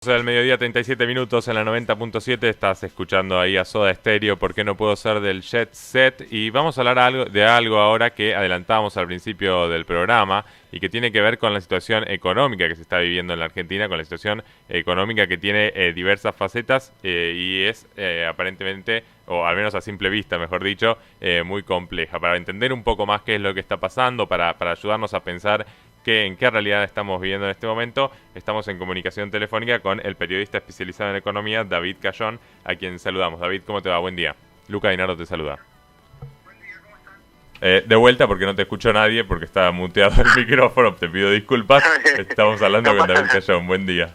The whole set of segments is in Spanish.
Del mediodía, 37 minutos en la 90.7. Estás escuchando ahí a Soda Stereo, ¿por qué no puedo ser del Jet Set? Y vamos a hablar de algo ahora que adelantábamos al principio del programa y que tiene que ver con la situación económica que se está viviendo en la Argentina, con la situación económica que tiene diversas facetas y es aparentemente, o al menos a simple vista, mejor dicho, muy compleja. Para entender un poco más qué es lo que está pasando, para ayudarnos a pensar en qué realidad estamos viviendo en este momento, estamos en comunicación telefónica con el periodista especializado en economía, David Cayón, a quien saludamos. David, ¿cómo te va? Buen día. Luca Dinardo te saluda. De vuelta porque no te escucho nadie, porque estaba muteado el micrófono, te pido disculpas. Estamos hablando con David Cayón, buen día.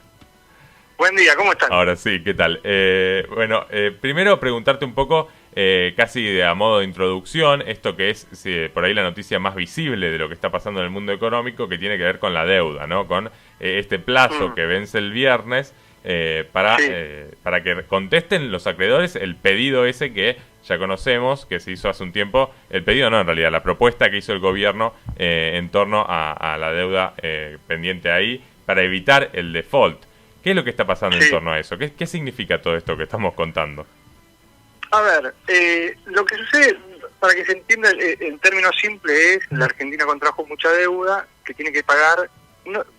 Buen día, ¿cómo están? Ahora sí, ¿qué tal? Primero preguntarte un poco, casi a modo de introducción, esto que es por ahí la noticia más visible de lo que está pasando en el mundo económico, que tiene que ver con la deuda, ¿no? Con este plazo que vence el viernes para que contesten los acreedores el pedido ese que ya conocemos, que se hizo hace un tiempo. El pedido no, en realidad, la propuesta que hizo el gobierno en torno a la deuda pendiente ahí para evitar el default. ¿Qué es lo que está pasando en torno a eso? ¿Qué significa todo esto que estamos contando? A ver, lo que sucede, para que se entienda en términos simples, es la Argentina contrajo mucha deuda que tiene que pagar,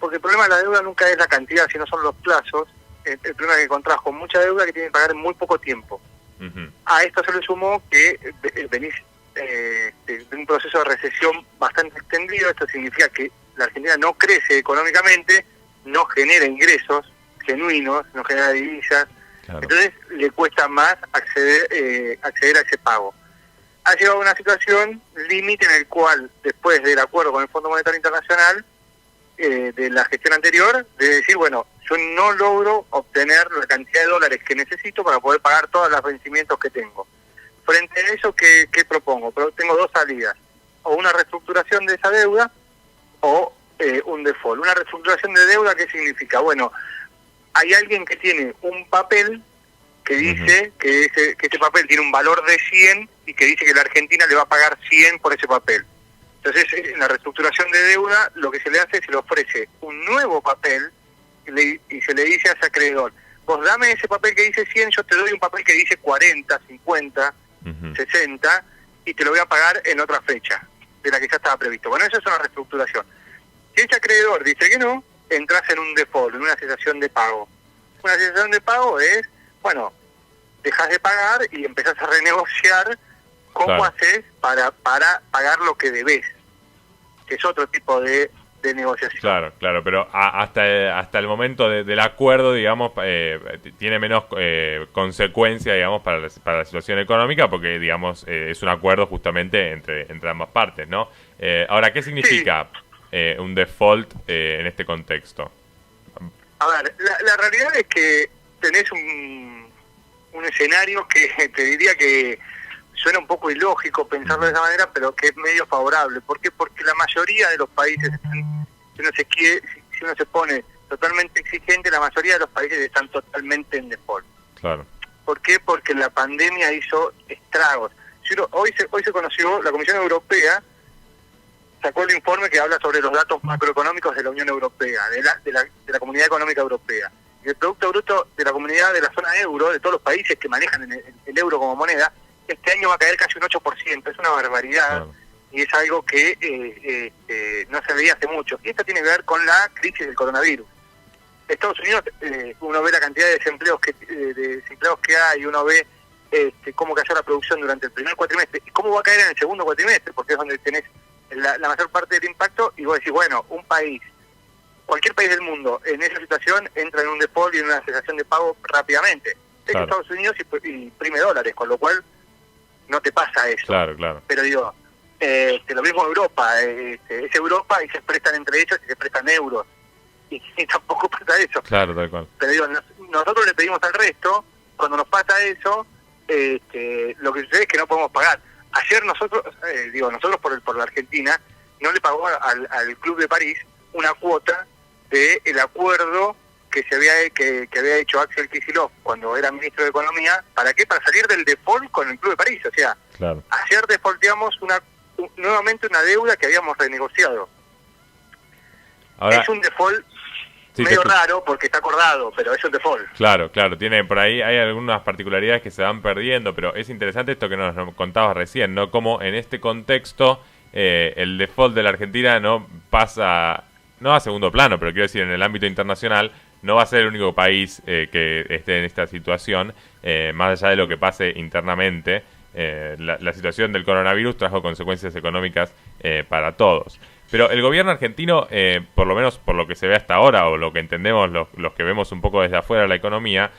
porque el problema de la deuda nunca es la cantidad, sino son los plazos. El problema es que contrajo mucha deuda que tiene que pagar en muy poco tiempo. A esto se le sumó que venís de un proceso de recesión bastante extendido. Esto significa que la Argentina no crece económicamente, no genera ingresos genuinos, no genera divisas, claro. Entonces le cuesta más acceder a ese pago. Ha llegado a una situación límite en el cual, después del acuerdo con el Fondo Monetario Internacional, de la gestión anterior, de decir, bueno, yo no logro obtener la cantidad de dólares que necesito para poder pagar todos los vencimientos que tengo. Frente a eso, ¿qué propongo? Pero tengo dos salidas, o una reestructuración de esa deuda, o un default. Una reestructuración de deuda, ¿qué significa? Bueno, hay alguien que tiene un papel que dice que ese papel tiene un valor de 100 y que dice que la Argentina le va a pagar 100 por ese papel. Entonces, en la reestructuración de deuda, lo que se le hace es se le ofrece un nuevo papel y se le dice a ese acreedor, vos dame ese papel que dice 100, yo te doy un papel que dice 40, 50, 60 y te lo voy a pagar en otra fecha de la que ya estaba previsto. Bueno, eso es una reestructuración. Si ese acreedor dice que no, entras en un default, en una cesación de pago. Una cesación de pago es, bueno, dejas de pagar y empezás a renegociar cómo haces para pagar lo que debes, que es otro tipo de negociación. Claro, pero hasta el momento del acuerdo, digamos, tiene menos consecuencia, digamos, para la situación económica, porque, digamos, es un acuerdo justamente entre ambas partes, ¿no? Ahora, ¿qué significa un default en este contexto? A ver, la realidad es que tenés un escenario que te diría que suena un poco ilógico pensarlo de esa manera, pero que es medio favorable. ¿Por qué? Porque la mayoría de los países, si uno se pone totalmente exigente, la mayoría de los países están totalmente en default. Claro. ¿Por qué? Porque la pandemia hizo estragos. Hoy se conoció, la Comisión Europea sacó el informe que habla sobre los datos macroeconómicos de la Unión Europea, de la Comunidad Económica Europea. Y el Producto Bruto de la comunidad de la zona euro, de todos los países que manejan el euro como moneda, este año va a caer casi un 8%, es una barbaridad, claro. Y es algo que no se veía hace mucho. Y esto tiene que ver con la crisis del coronavirus. Estados Unidos, uno ve la cantidad de desempleados que hay, uno ve cómo cayó la producción durante el primer cuatrimestre, y cómo va a caer en el segundo cuatrimestre, porque es donde tenés la mayor parte del impacto, y vos decís, bueno, cualquier país del mundo en esa situación entra en un default y en una cesación de pago rápidamente. Claro. Es Estados Unidos y imprime dólares, con lo cual no te pasa eso. Claro. Pero digo, lo mismo Europa, es Europa y se prestan entre ellos y se prestan euros. Y tampoco pasa eso. Claro, tal cual. Pero digo, nosotros le pedimos al resto, cuando nos pasa eso, lo que sucede es que no podemos pagar. Ayer nosotros por la Argentina, no le pagó al Club de París una cuota del acuerdo que había hecho Axel Kicillof cuando era ministro de Economía. ¿Para qué? Para salir del default con el Club de París. O sea, claro. Ayer defaulteamos nuevamente una deuda que habíamos renegociado. Ahora, es un default Sí, medio raro porque está acordado, pero es un default. Claro, tiene por ahí, hay algunas particularidades que se van perdiendo, pero es interesante esto que nos contabas recién, ¿no? Como en este contexto el default de la Argentina no pasa, no a segundo plano, pero quiero decir, en el ámbito internacional no va a ser el único país que esté en esta situación, más allá de lo que pase internamente. La situación del coronavirus trajo consecuencias económicas para todos. Pero el gobierno argentino, por lo menos por lo que se ve hasta ahora, o lo que entendemos los que vemos un poco desde afuera de la economía,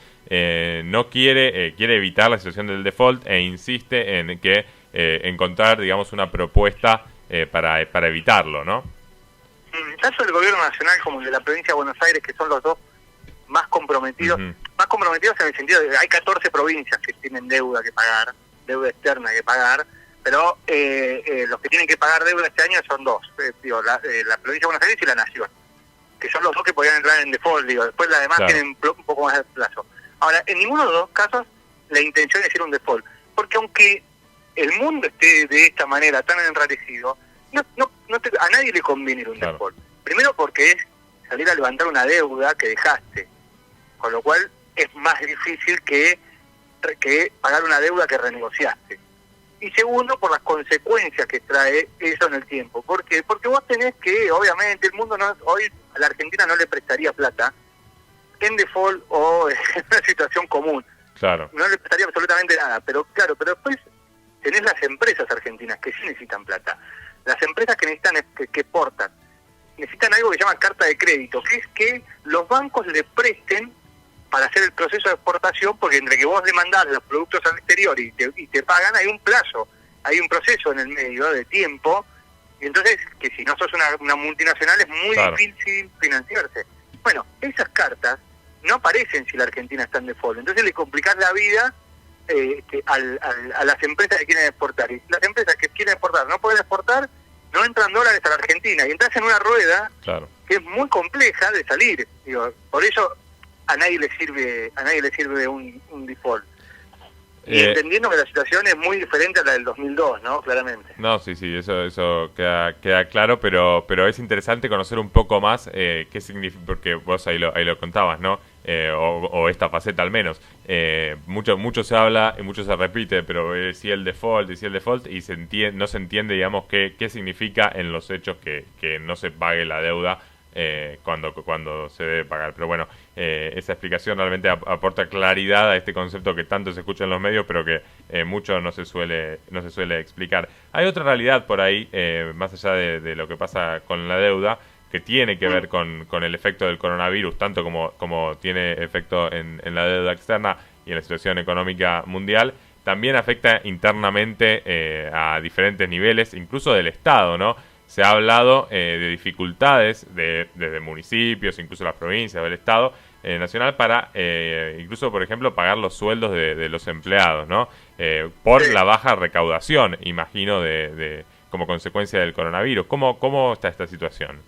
no quiere evitar la situación del default e insiste en que encontrar, digamos, una propuesta para evitarlo, ¿no? Tanto el gobierno nacional como el de la provincia de Buenos Aires, que son los dos más comprometidos, más comprometidos en el sentido de que hay 14 provincias que tienen deuda que pagar, deuda externa que pagar, pero los que tienen que pagar deuda este año son dos, la provincia de Buenos Aires y la Nación, que son los dos que podrían entrar en default, después las demás tienen un poco más de plazo. Ahora, en ninguno de los dos casos la intención es ir a un default, porque aunque el mundo esté de esta manera tan enrarecido, a nadie le conviene ir a un default. Primero porque es salir a levantar una deuda que dejaste, con lo cual es más difícil que pagar una deuda que renegociaste. Y segundo, por las consecuencias que trae eso en el tiempo. ¿Por qué? Porque vos tenés que, obviamente, el mundo hoy a la Argentina no le prestaría plata en default o en una situación común. Claro. No le prestaría absolutamente nada. Pero después tenés las empresas argentinas que sí necesitan plata. Las empresas que necesitan, que exportan, necesitan algo que se llama carta de crédito, que es que los bancos le presten para hacer el proceso de exportación, porque entre que vos le mandás los productos al exterior y te pagan, hay un plazo, hay un proceso en el medio de tiempo, y entonces, que si no sos una multinacional es muy difícil financiarse. Bueno, esas cartas no aparecen si la Argentina está en default, entonces le complicás la vida a las empresas que quieren exportar, y las empresas que quieren exportar no pueden exportar, no entran dólares a la Argentina, y entras en una rueda que es muy compleja de salir. Por eso a nadie le sirve un default. Y entendiendo que la situación es muy diferente a la del 2002, ¿no? Claramente. No, sí, eso queda claro, pero es interesante conocer un poco más qué significa, porque vos ahí lo contabas, ¿no? O esta faceta al menos. Mucho se habla y mucho se repite, pero si el default y no se entiende, digamos, qué significa en los hechos que no se pague la deuda cuando se debe pagar. Pero bueno, esa explicación realmente aporta claridad a este concepto que tanto se escucha en los medios, pero que mucho no se suele explicar. Hay otra realidad por ahí, más allá de lo que pasa con la deuda, que tiene que ver con el efecto del coronavirus, tanto como tiene efecto en la deuda externa y en la situación económica mundial. También afecta internamente a diferentes niveles, incluso del Estado, ¿no? Se ha hablado de dificultades desde municipios, incluso las provincias, del Estado nacional, para incluso, por ejemplo, pagar los sueldos de los empleados, ¿no? Por la baja recaudación, imagino, como consecuencia del coronavirus. ¿Cómo está esta situación?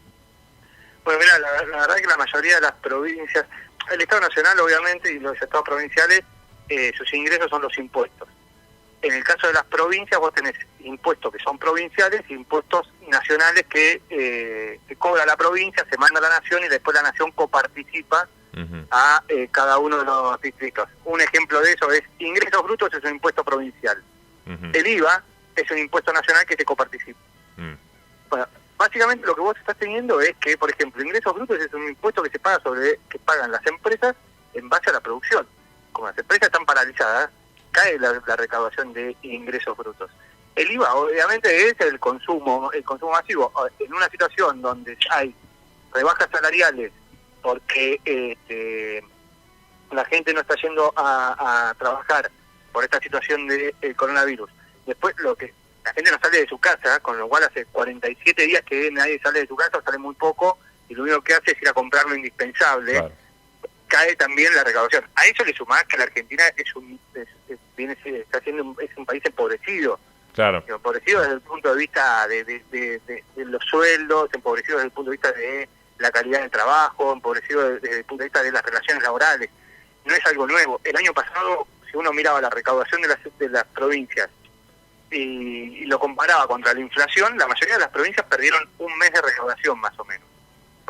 Bueno, mira, la verdad es que la mayoría de las provincias, el Estado Nacional, obviamente, y los estados provinciales, sus ingresos son los impuestos. En el caso de las provincias, vos tenés impuestos que son provinciales e impuestos nacionales que cobra la provincia, se manda a la nación y después la nación coparticipa a cada uno de los distritos. Un ejemplo de eso es ingresos brutos, es un impuesto provincial. El IVA es un impuesto nacional que se coparticipa. Bueno, básicamente lo que vos estás teniendo es que, por ejemplo, ingresos brutos es un impuesto que se paga que pagan las empresas en base a la producción. Como las empresas están paralizadas, cae la recaudación de ingresos brutos. El IVA obviamente es el consumo masivo. En una situación donde hay rebajas salariales porque la gente no está yendo a trabajar por esta situación del coronavirus, después la gente no sale de su casa, con lo cual hace 47 días que nadie sale de su casa, sale muy poco, y lo único que hace es ir a comprar lo indispensable, cae también la recaudación. A eso le sumás que la Argentina es un país empobrecido. Claro. Empobrecido desde el punto de vista de los sueldos, empobrecido desde el punto de vista de la calidad del trabajo, empobrecido desde el punto de vista de las relaciones laborales. No es algo nuevo. El año pasado, si uno miraba la recaudación de las provincias y lo comparaba contra la inflación, la mayoría de las provincias perdieron un mes de recaudación más o menos.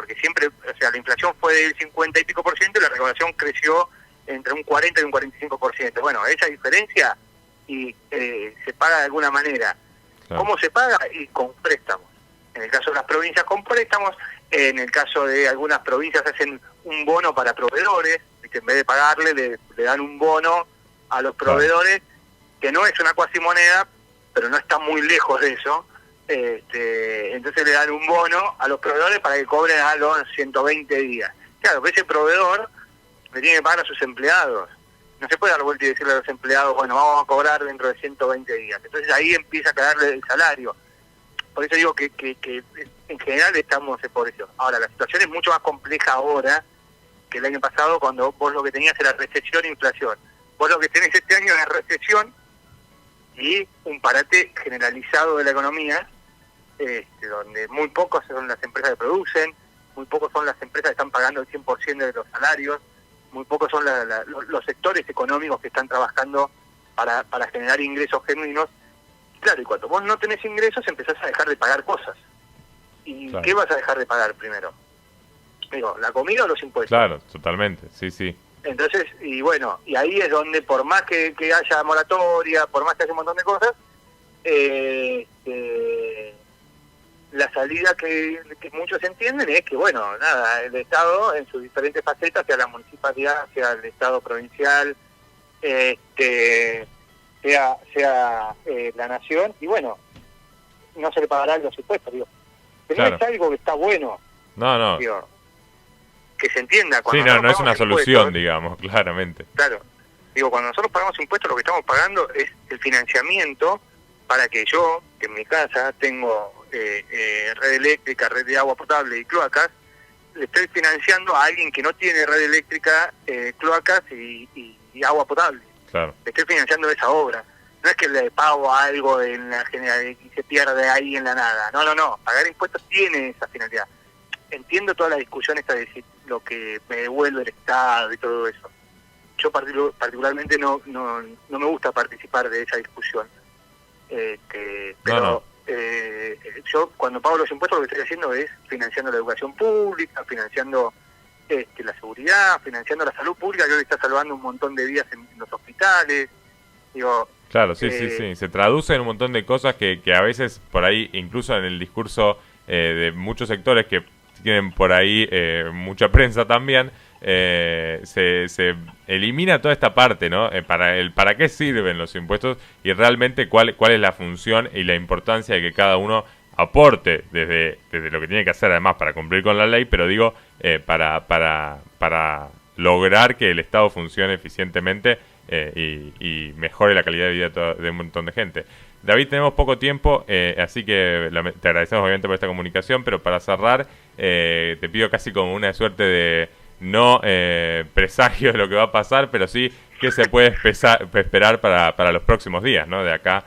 porque siempre, o sea, la inflación fue del 50 y pico por ciento y la recaudación creció entre un 40 y un 45%. Bueno, esa diferencia y se paga de alguna manera. Claro. ¿Cómo se paga? Y con préstamos. En el caso de las provincias con préstamos, en el caso de algunas provincias hacen un bono para proveedores, que en vez de pagarle le dan un bono a los proveedores, que no es una cuasimoneda, pero no está muy lejos de eso. Entonces le dan un bono a los proveedores para que cobren a los 120 días. Claro, ese proveedor le tiene que pagar a sus empleados. No se puede dar vuelta y decirle a los empleados, bueno, vamos a cobrar dentro de 120 días. Entonces ahí empieza a caerle el salario. Por eso digo que en general estamos por eso. Ahora, la situación es mucho más compleja ahora que el año pasado, cuando vos lo que tenías era recesión e inflación. Vos lo que tenés este año es recesión y un parate generalizado de la economía, donde muy pocos son las empresas que producen, muy pocos son las empresas que están pagando el 100% de los salarios, muy pocos son los sectores económicos que están trabajando para generar ingresos genuinos. Claro, y cuando vos no tenés ingresos empezás a dejar de pagar cosas. ¿Y claro, qué vas a dejar de pagar primero? Digo, ¿la comida o los impuestos? Claro, totalmente, sí, sí. Entonces, y bueno, y ahí es donde por más que haya moratoria, por más que haya un montón de cosas, la salida que muchos entienden es que, bueno, nada, el Estado en sus diferentes facetas, sea la municipalidad, sea el Estado provincial, sea la nación, y bueno, no se le pagarán los impuestos, digo. Pero claro, no es algo que está bueno. No. Digo, que se entienda. Sí, no es una solución, digamos, claramente. Claro. Digo, cuando nosotros pagamos impuestos, lo que estamos pagando es el financiamiento para que yo, que en mi casa tengo red eléctrica, red de agua potable y cloacas, le estoy financiando a alguien que no tiene red eléctrica, cloacas y agua potable. Claro. Le estoy financiando esa obra. No es que le pago algo en la general y se pierde ahí en la nada. No. Pagar impuestos tiene esa finalidad. Entiendo toda la discusión esta de lo que me devuelve el Estado y todo eso. Yo particularmente no me gusta participar de esa discusión. Pero yo cuando pago los impuestos lo que estoy haciendo es financiando la educación pública, financiando la seguridad, financiando la salud pública, que hoy está salvando un montón de vidas en los hospitales. Digo, claro, sí. Se traduce en un montón de cosas que a veces por ahí, incluso en el discurso de muchos sectores que tienen por ahí mucha prensa también, se elimina toda esta parte, ¿no? Para qué sirven los impuestos y realmente cuál es la función y la importancia de que cada uno aporte desde lo que tiene que hacer además para cumplir con la ley, pero digo, para lograr que el Estado funcione eficientemente y mejore la calidad de vida de un montón de gente. David, tenemos poco tiempo, así que te agradecemos obviamente por esta comunicación, pero para cerrar, te pido casi como una suerte de no presagio de lo que va a pasar, pero sí qué se puede esperar para los próximos días, ¿no? De acá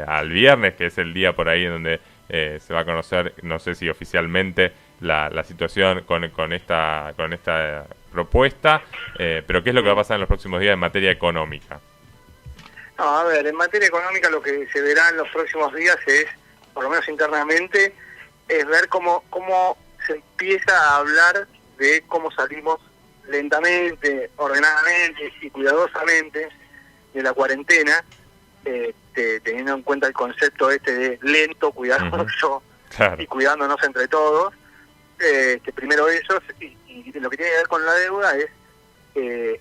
al viernes, que es el día por ahí en donde se va a conocer, no sé si oficialmente, la situación con esta propuesta, pero qué es lo que va a pasar en los próximos días en materia económica. No, a ver, en materia económica lo que se verá en los próximos días es, por lo menos internamente, es ver cómo se empieza a hablar de cómo salimos lentamente, ordenadamente y cuidadosamente de la cuarentena, teniendo en cuenta el concepto de lento, cuidadoso, claro, y cuidándonos entre todos. Primero eso, y lo que tiene que ver con la deuda es el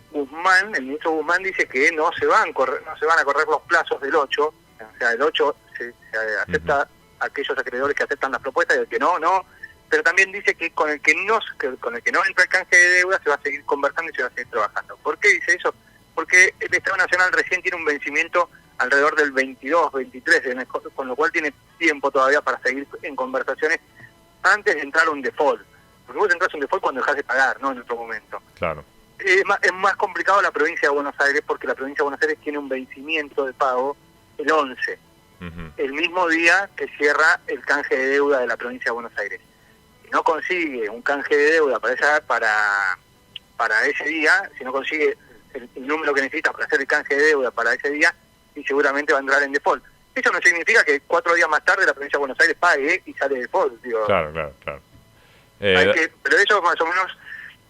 ministro Guzmán dice que no se van a correr los plazos del 8, o sea, el 8 se acepta aquellos acreedores que aceptan las propuestas y el que no, pero también dice que con el que no entra el canje de deuda se va a seguir conversando y se va a seguir trabajando. ¿Por qué dice eso? Porque el Estado Nacional recién tiene un vencimiento alrededor del 22, 23, con lo cual tiene tiempo todavía para seguir en conversaciones antes de entrar a un default. Porque vos entras a un default cuando dejás de pagar, no en otro momento. Claro. Es más complicado la provincia de Buenos Aires porque la provincia de Buenos Aires tiene un vencimiento de pago el 11, el mismo día que cierra el canje de deuda de la provincia de Buenos Aires. Si no consigue un canje de deuda para ese día, si no consigue el número que necesita para hacer el canje de deuda para ese día, y seguramente va a entrar en default. Eso no significa que 4 días más tarde la provincia de Buenos Aires pague y sale de default. Digo. Claro. Pero eso más o menos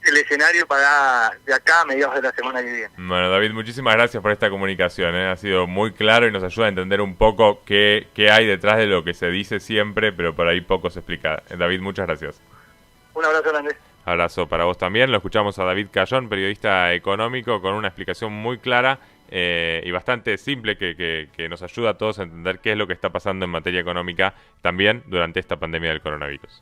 el escenario para de acá a mediados de la semana que viene. Bueno, David, muchísimas gracias por esta comunicación. Ha sido muy claro y nos ayuda a entender un poco qué hay detrás de lo que se dice siempre, pero por ahí poco se explica. David, muchas gracias. Un abrazo grande. Abrazo para vos también. Lo escuchamos a David Cayón, periodista económico, con una explicación muy clara y bastante simple que nos ayuda a todos a entender qué es lo que está pasando en materia económica también durante esta pandemia del coronavirus.